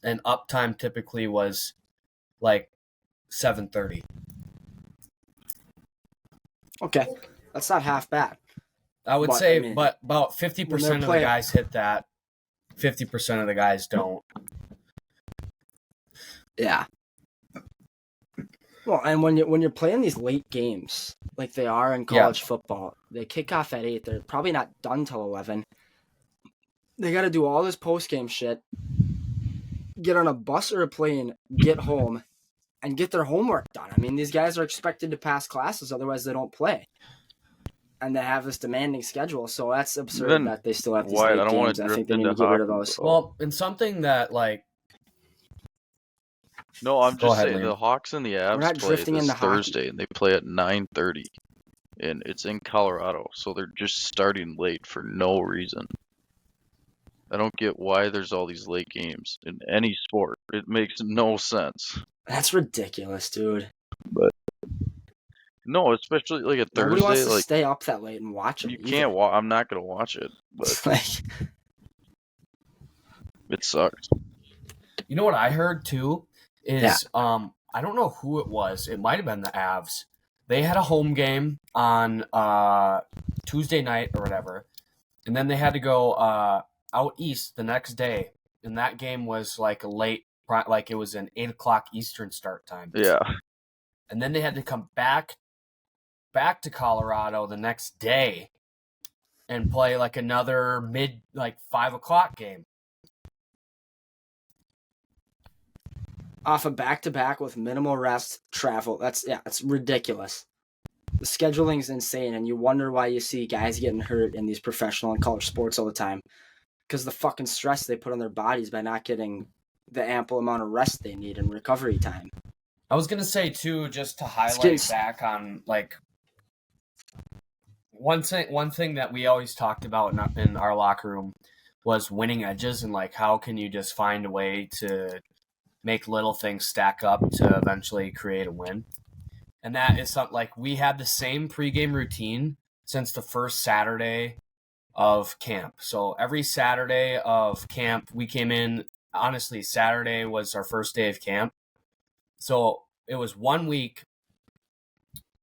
and uptime typically was like 7:30. Okay, that's not half bad. I would But, say, I mean, but about when 50% they're of the playing- guys hit that. 50% of the guys don't. Yeah. Well, and when you're playing these late games like they are in college football, they kick off at 8. They're probably not done till 11. They got to do all this post game shit, get on a bus or a plane, get home, and get their homework done. I mean, these guys are expected to pass classes, otherwise they don't play. And they have this demanding schedule, so that's absurd Then that they still have these Wyatt, late I don't wanna games. I think drift they need to into get rid of hockey, those. though. Well, and something that like No, I'm Go just ahead, saying Liam. the Hawks and the Avs not play drifting this into hockey. Thursday, and they play at 9:30, and it's in Colorado, so they're just starting late for no reason. I don't get why there's all these late games in any sport. It makes no sense. That's ridiculous, dude. No, especially like a Nobody wants Thursday. to Like stay up that late and watch them. you can't watch. I'm not gonna watch it, but It's like, it sucks. You know what I heard too is I don't know who it was. It might have been the Avs. They had a home game on Tuesday night or whatever, and then they had to go out east the next day, and that game was like like it was an 8:00 Eastern start time. Yeah, And then they had to come back to Colorado the next day and play like another 5:00 game. off a back-to-back with minimal rest, travel. It's ridiculous. The scheduling's insane, and you wonder why you see guys getting hurt in these professional and college sports all the time. Because the fucking stress they put on their bodies by not getting the ample amount of rest they need and recovery time. I was gonna say too, just to highlight back on like one thing that we always talked about in our locker room was winning edges, and like how can you just find a way to make little things stack up to eventually create a win. And that is something like we had the same pregame routine since the first Saturday of camp. So every Saturday of camp, we came in. Honestly, Saturday was our first day of camp. So it was 1 week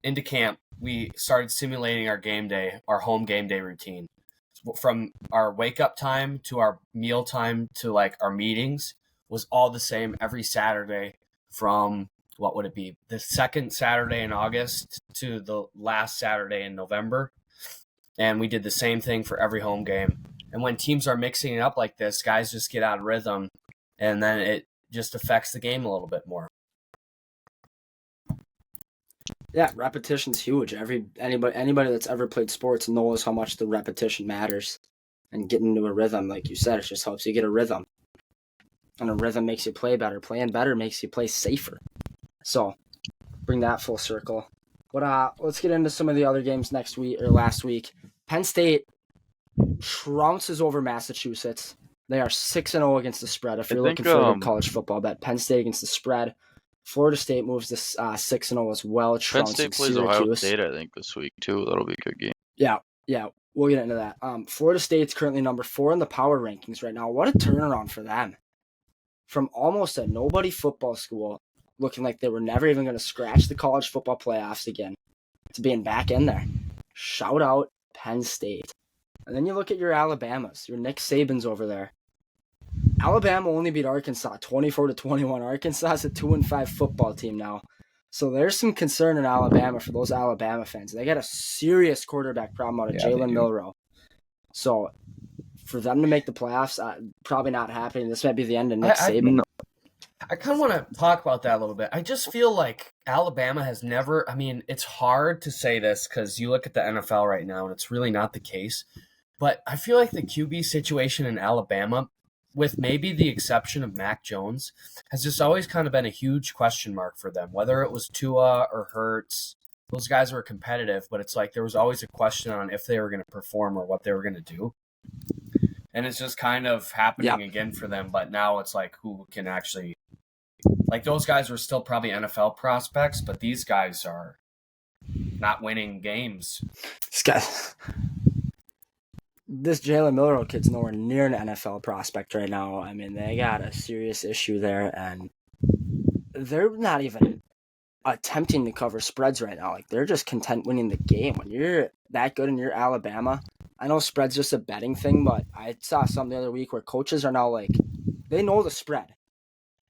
into camp. We started simulating our home game day routine. From our wake up time to our meal time to like our meetings was all the same every Saturday from what would it be? The second Saturday in August to the last Saturday in November. And we did the same thing for every home game. And when teams are mixing it up like this, guys just get out of rhythm, and then it just affects the game a little bit more. Yeah, repetition's huge. Anybody that's ever played sports knows how much the repetition matters. And getting into a rhythm, like you said, it just helps you get a rhythm. And a rhythm makes you play better. Playing better makes you play safer. So, bring that full circle. But let's get into some of the other games last week. Penn State trounces over Massachusetts. They are 6-0 against the spread. If you're looking for a good college football bet, Penn State against the spread. Florida State moves to 6-0 as well. Penn State plays Ohio State, I think, this week too. That'll be a good game. Yeah, we'll get into that. Florida State's currently number 4 in the power rankings right now. What a turnaround for them. From almost a nobody football school, looking like they were never even going to scratch the college football playoffs again, to being back in there. Shout out Penn State. And then you look at your Alabamas, your Nick Sabans over there. Alabama only beat Arkansas 24-21. Arkansas is a 2-5 football team now. So there's some concern in Alabama for those Alabama fans. They got a serious quarterback problem out of Jalen Milroe. So for them to make the playoffs, probably not happening. This might be the end of Nick Saban. I kind of want to talk about that a little bit. I just feel like Alabama has never, it's hard to say this because you look at the NFL right now and it's really not the case. But I feel like the QB situation in Alabama, with maybe the exception of Mac Jones, has just always kind of been a huge question mark for them. Whether it was Tua or Hurts, those guys were competitive, but it's like there was always a question on if they were going to perform or what they were going to do. and it's just kind of happening again for them. But now it's like, who can actually, like, those guys were still probably NFL prospects, but these guys are not winning games. This Jalen Milroe kid's nowhere near an NFL prospect right now. I mean, they got a serious issue there, and they're not even attempting to cover spreads right now. Like, they're just content winning the game. When you're that good and you're Alabama, I know spread's just a betting thing, but I saw something the other week where coaches are now like, they know the spread.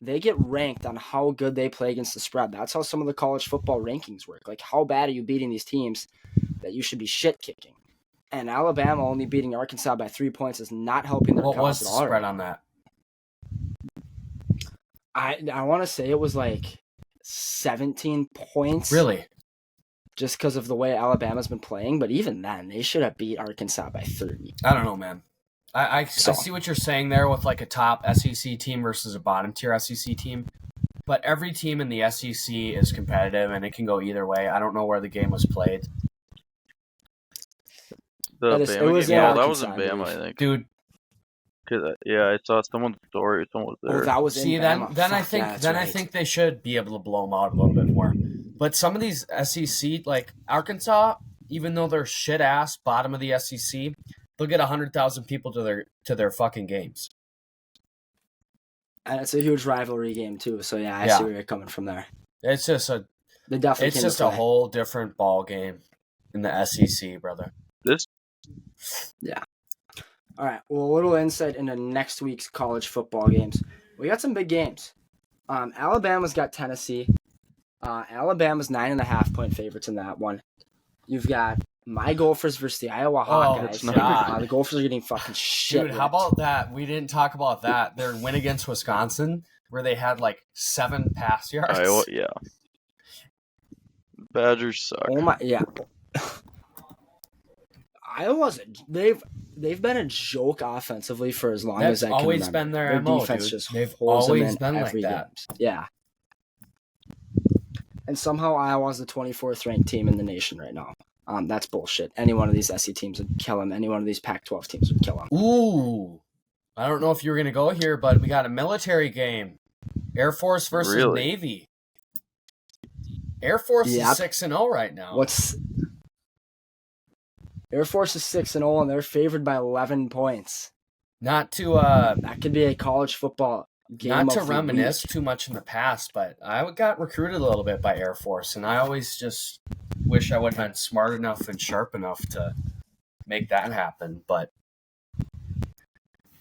They get ranked on how good they play against the spread. That's how some of the college football rankings work. Like, how bad are you beating these teams that you should be shit kicking? And Alabama only beating Arkansas by 3 points is not helping their cause at all. What was the spread on that? I want to say it was like 17 points. Really? Just because of the way Alabama's been playing. But even then, they should have beat Arkansas by 30. I don't know, man. I see what you're saying there with like a top SEC team versus a bottom tier SEC team. But every team in the SEC is competitive, and it can go either way. I don't know where the game was played. That was in Bama, I think. Dude. I saw someone's story. Someone was there. Oh, that was in Bama. Then I think they should be able to blow them out a little bit more. But some of these SEC, like Arkansas, even though they're shit ass bottom of the SEC, they'll get 100,000 people to their fucking games. And it's a huge rivalry game too. So I see where you're coming from there. It's just a whole different ball game in the SEC, brother. Yeah. All right. Well, a little insight into next week's college football games. We got some big games. Alabama's got Tennessee. Alabama's 9.5-point favorites in that one. You've got my Gophers versus the Iowa Hawkeyes. The Gophers are getting fucking shit. Dude, how about that? We didn't talk about that. Their win against Wisconsin, where they had like 7 pass yards. Iowa, yeah. Badgers suck. Oh my, yeah. Iowa's they've been a joke offensively for as long as I can remember. That's always been their MO, defense dude. just They've holds always them in been every like that. Game. Yeah. And somehow Iowa's the 24th ranked team in the nation right now. That's bullshit. Any one of these SEC teams would kill them. Any one of these Pac-12 teams would kill them. Ooh. I don't know if you were going to go here, but we got a military game. Air Force versus Navy. Air Force is 6-0 right now. Air Force is 6-0, and they're favored by 11 points. Not to that could be a college football game. Not to reminisce too much in the past, but I got recruited a little bit by Air Force, and I always just wish I would have been smart enough and sharp enough to make that happen. But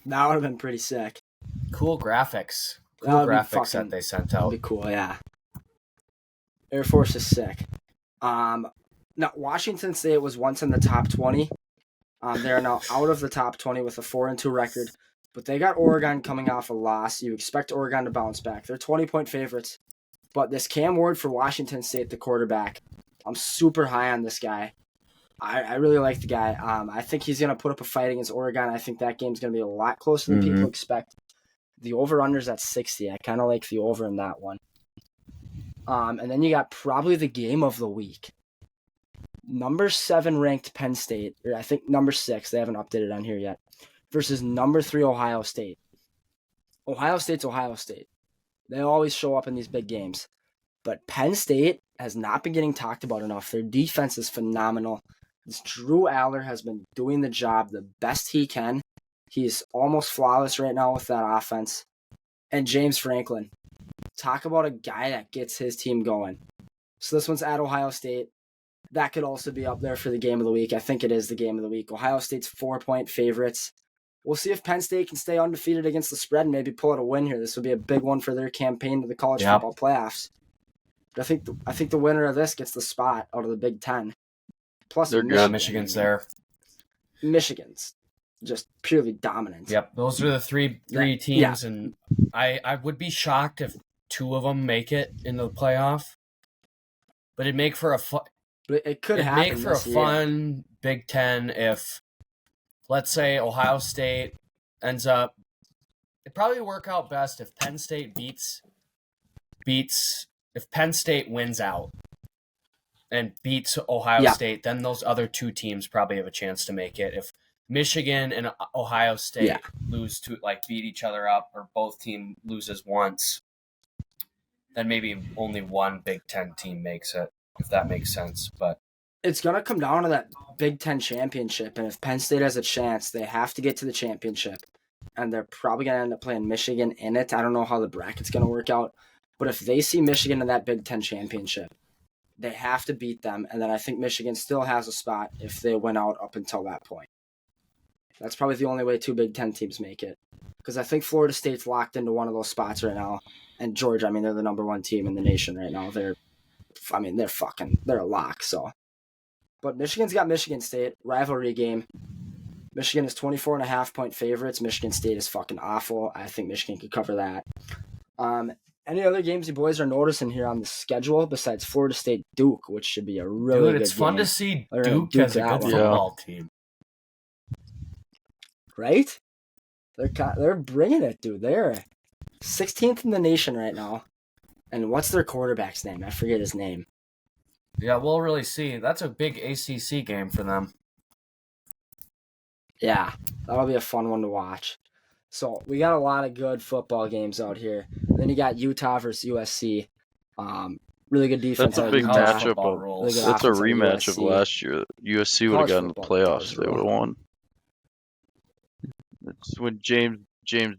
that would have been pretty sick. Cool graphics. That they sent out. That'd be cool, yeah. Air Force is sick. Now, Washington State was once in the top 20. They're now out of the top 20 with a 4-2 record. But they got Oregon coming off a loss. You expect Oregon to bounce back. They're 20-point favorites. But this Cam Ward for Washington State, the quarterback, I'm super high on this guy. I really like the guy. I think he's going to put up a fight against Oregon. I think that game's going to be a lot closer than people expect. The over-under's at 60. I kind of like the over in that one. And then you got probably the game of the week. Number 7 ranked Penn State, or I think number 6, they haven't updated on here yet, versus number 3 Ohio State. Ohio State's Ohio State. They always show up in these big games. But Penn State has not been getting talked about enough. Their defense is phenomenal. This Drew Aller has been doing the job the best he can. He's almost flawless right now with that offense. And James Franklin. Talk about a guy that gets his team going. So this one's at Ohio State. That could also be up there for the game of the week. I think it is the game of the week. Ohio State's 4-point favorites. We'll see if Penn State can stay undefeated against the spread and maybe pull out a win here. This would be a big one for their campaign to the college football playoffs. But I think the winner of this gets the spot out of the Big Ten. Plus, Michigan's there. Michigan's just purely dominant. Yep, those are the three teams, and I would be shocked if 2 of them make it into the playoff. But it'd make for a fun Big Ten if, let's say, Ohio State ends up. It'd probably work out best if Penn State if Penn State wins out and beats Ohio State, then those other 2 teams probably have a chance to make it. If Michigan and Ohio State Yeah. lose to beat each other up, or both team loses once, then maybe only one Big Ten team makes it, if that makes sense. But it's going to come down to that Big Ten championship, and if Penn State has a chance, they have to get to the championship, and they're probably going to end up playing Michigan in it. I don't know how the bracket's going to work out, but if they see Michigan in that Big Ten championship, they have to beat them, and then I think Michigan still has a spot if they win out up until that point. That's probably the only way two Big Ten teams make it, because I think Florida State's locked into one of those spots right now, and Georgia, they're the number one team in the nation right now. They're a lock, so. But Michigan's got Michigan State, rivalry game. Michigan is 24.5-point favorites. Michigan State is fucking awful. I think Michigan could cover that. Any other games you boys are noticing here on the schedule besides Florida State Duke, which should be a really good game? It's fun to see Duke as a good football team. Right? They're bringing it, dude. They're 16th in the nation right now. And what's their quarterback's name? I forget his name. Yeah, we'll really see. That's a big ACC game for them. Yeah, that'll be a fun one to watch. So we got a lot of good football games out here. Then you got Utah versus USC. Really good defense. That's a big matchup. That's a rematch of last year. USC would have gotten the playoffs. They would have won. It's when James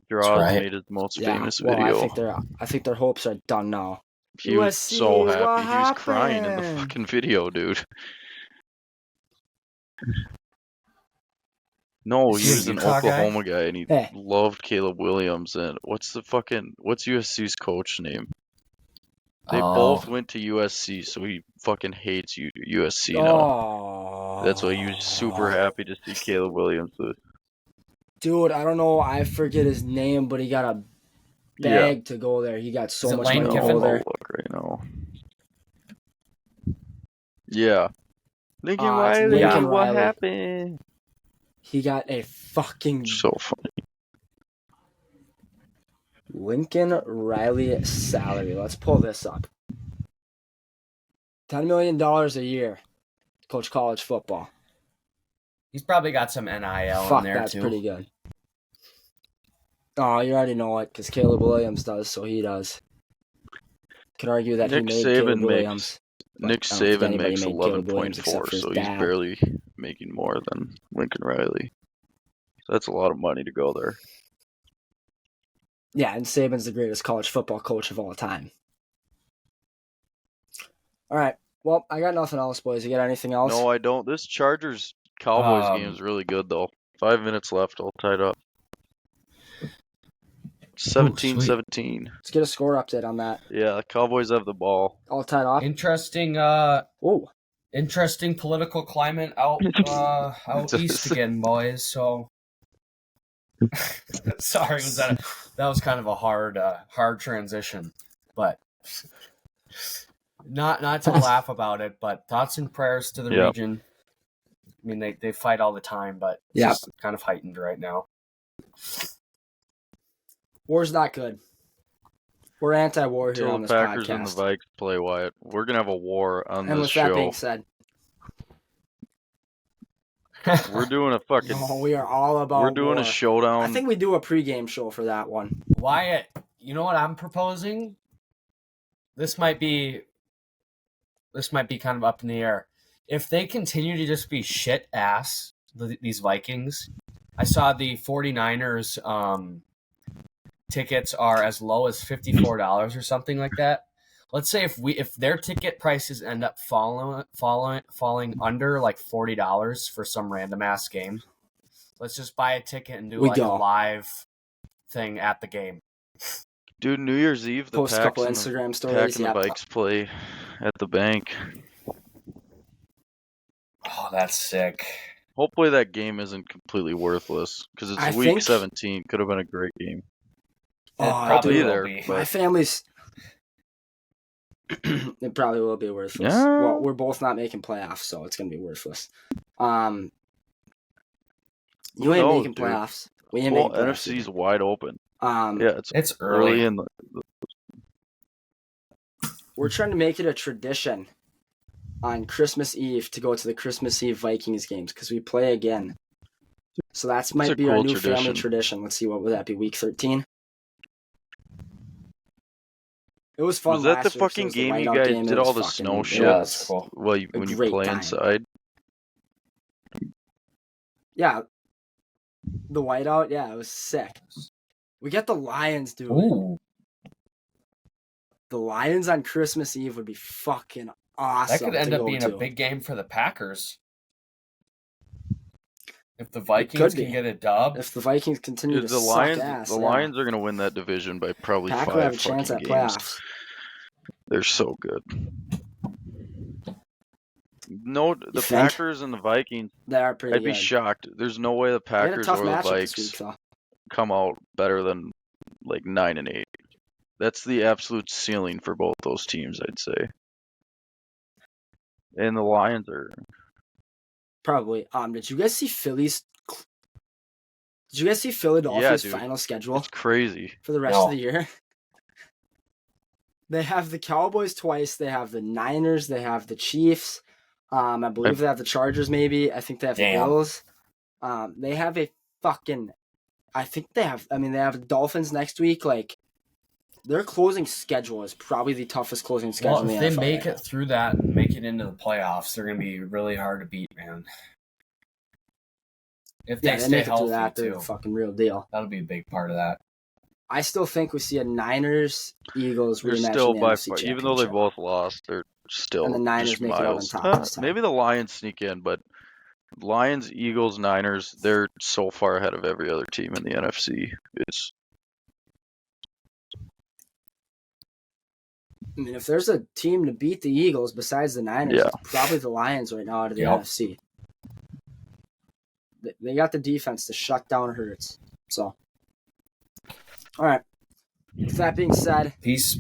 Draws made his most famous video. I think their hopes are done now. He was so happy. He was crying in the fucking video, dude. No, he was an Oklahoma guy, and he loved Caleb Williams. And what's USC's coach name? They both went to USC, so he fucking hates USC now. That's why he was super happy to see Caleb Williams. Dude, I don't know. I forget his name, but he got a bag to go there. He got so much money to go there. Look right now. Yeah. Lincoln Riley. What happened? He got a fucking... So funny. Lincoln Riley salary. Let's pull this up. $10 million a year. Coach college football. He's probably got some NIL in there, that's too. Pretty good. Oh, you already know it, because Caleb Williams does, so he does. Could argue that Nick he made Saban Caleb Williams. Nick Saban makes 11.4, so he's barely making more than Lincoln Riley. So that's a lot of money to go there. Yeah, and Saban's the greatest college football coach of all time. All right. Well, I got nothing else, boys. You got anything else? No, I don't. This Chargers-Cowboys game is really good, though. 5 minutes left. All tied up. 17-17. Let's get a score update on that. Yeah, the Cowboys have the ball. All tied up. Interesting. Interesting political climate out east again, boys. So, sorry, that was kind of a hard transition, but not to laugh about it. But thoughts and prayers to the region. I mean, they fight all the time, but it's just kind of heightened right now. War's not good. We're anti-war here on this podcast. Until the Packers and the Vikes play, Wyatt. We're going to have a war on this show. And with that being said... We're doing a fucking... No, we are all about We're doing war. A showdown. I think we do a pregame show for that one. Wyatt, you know what I'm proposing? This might be kind of up in the air. If they continue to just be shit ass, these Vikings... I saw the 49ers... tickets are as low as $54 or something like that. Let's say if their ticket prices end up falling under like $40 for some random ass game, let's just buy a ticket and do a live thing at the game. Dude, New Year's Eve, the post a couple Instagram stories. And the Vikes play at the bank. Oh, that's sick. Hopefully that game isn't completely worthless because it's week 17. Could have been a great game. Probably there. My family's. It probably will be worthless. Yeah. Well, we're both not making playoffs, so it's gonna be worthless. You ain't making playoffs. We ain't making playoffs. NFC's wide open. Yeah, it's early in the. We're trying to make it a tradition on Christmas Eve to go to the Christmas Eve Vikings games because we play again So that It's might a be our cool new family tradition. tradition. Let's see, what would that be? Week 13. It was fun Was that the last year 'cause it fucking was the game you whiteout guys game. It did was all the fucking- snow it shit? that's was cool. Well, a when you great play time. inside. Yeah, the whiteout. Yeah, it was sick. We got the Lions, dude. Ooh, The Lions on Christmas Eve would be fucking awesome. that could end to up go being to. a big game for the Packers. If the could Vikings be. can get a dub, If the Vikings continue to The suck Lions, ass, the yeah. Lions are gonna win that division by probably Pack will 5 have a chance fucking at games. playoffs. They're so good. No, the think? Packers and the Vikings. They are pretty I'd be good. shocked. There's no way the They had a Packers tough or the matchup this week, Vikes though. come out better than like 9-8. That's the absolute ceiling for both those teams, I'd say. And the Lions are. Probably. Did you guys see Philadelphia's dude. final schedule It's crazy. for the rest No. of the year? They have the Cowboys twice. They have the Niners. They have the Chiefs. I believe they have the Chargers. Maybe I think they have the Damn. Bills. They have a fucking. I think they have. I mean, they have the Dolphins next week. Like, their closing schedule is probably the toughest closing schedule well, in the if they NFL make right it through that and make it into the playoffs, they're going to be really hard to beat, man. If now. they Yeah, stay make it through healthy, that. They're too. the fucking real deal. That'll be a big part of that. I still think we see a Niners-Eagles They're rematch still in the by NFC far, Championship. even though they both lost, they're still And the Niners just make it out on miles. top this time. Maybe the Lions sneak in, but Lions, Eagles, Niners, they're so far ahead of every other team in the NFC. It's I mean, if there's a team to beat the Eagles besides the Niners, Yeah. it's probably the Lions right now out of the Yep. NFC. They got the defense to shut down Hurts. So, all right. With that being said, Peace.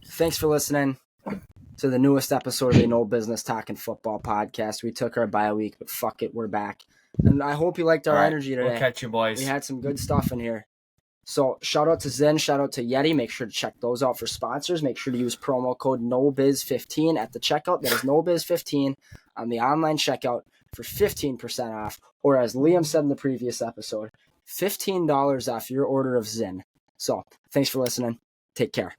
thanks for listening to the newest episode of the No Business Talking Football podcast. We took our bye week, but fuck it, we're back. And I hope you liked our All right, energy today. We'll catch you, boys. We had some good stuff in here. So shout out to Zen, shout out to Yeti. Make sure to check those out for sponsors. Make sure to use promo code NOBIZ15 at the checkout. That is NOBIZ15 on the online checkout for 15% off. Or as Liam said in the previous episode, $15 off your order of Zen. So thanks for listening. Take care.